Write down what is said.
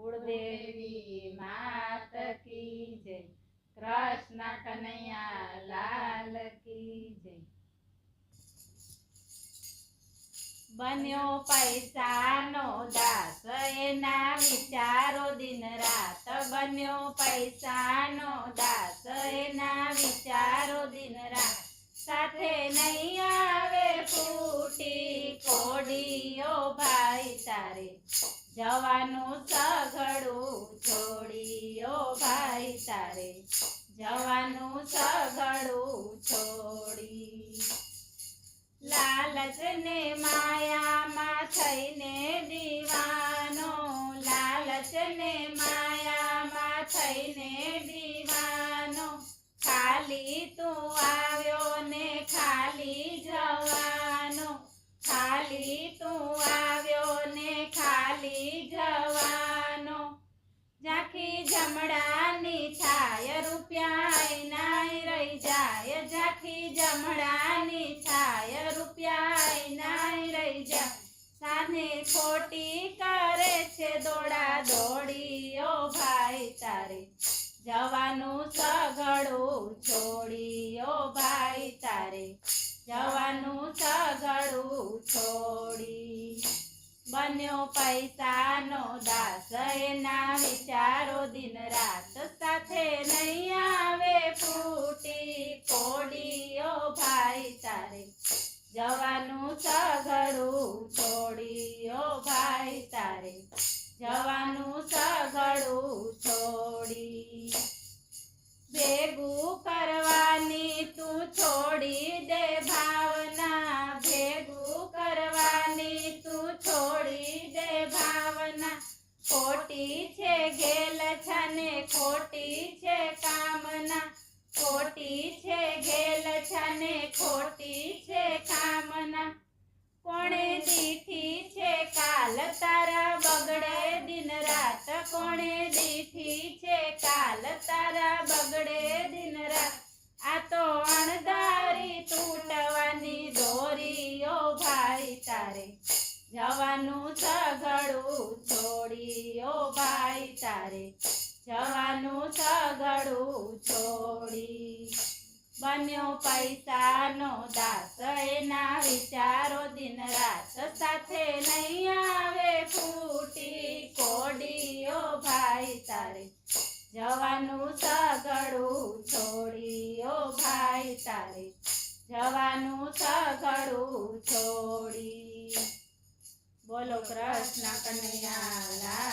કુળદેવી માત કી જય, કૃષ્ણ કનૈયા લાલ કી જય। બન્યો પૈસાનો દાસ એના વિચારો દિન રાત, બન્યો પૈસાનો દાસ એના વિચારો દિન રાત, સાથે નહીં આવે ફૂટી કોડીઓ ભાઈ તારે, જવાનું સઘળું છોડીઓ ભાઈ તારે, જવાનું સઘળું છોડી। લાલચ ને માયામાં થઈને દીવાનો, લાલચ ને માયામાં થઈને દીવાનો, ખાલી તું આવ્યો ને ખાલી જવાનો, ખાલી તું આવ્યો ને ખાલી જવાનો, ઝાંખી જમડાની છાય રૂપિયા નાય રહી જાય, ઝાંખી જમડાની છાય રૂપિયા નાય રહી જાય, સાને ખોટી કરે છે દોડા દોડીઓ ભાઈ તારે, જવાનું સઘળું છોડીઓ ભાઈ તારે, જવાનું સઘળું છોડી। બન્યો પૈસાનો દાસ એના વિચારો દિન રાત, સાથે નહીં આવે ફૂટી કોડીઓ ભાઈ તારે, જવાનું સઘળું છોડીઓ ભાઈ તારે, જવાનું સઘળું છોડી। ભેગું કરવાની તું છોડી દે ભાવના, ભેગું કરવાની તું છોડી દે ભાવના, ખોટી છે ઘેલ છને ખોટી છે કામના, ખોટી છે ઘેલ છને ખોટી છે કામના, કોણે દીઠી છે કાલ તારા બગડે દિન રાત, કોણે દીઠી છે કાલ તારા બગડે દિન રાત, આ તો અણધારી તૂટવાની દોરીઓ ભાઈ તારે, જવાનું સઘળું છોડીઓ ભાઈ તારે, જવાનું સઘળું છોડી। બન્યો પૈસાનો દાસ એના વિચારો દિન રાત, સાથે નહીં આવે ફૂટી કોડીઓ ભાઈ તારે, જવાનું સઘળું છોડીઓ ભાઈ તારે, જવાનું સઘળું છોડી। બોલો કૃષ્ણ કનૈયા લાલ।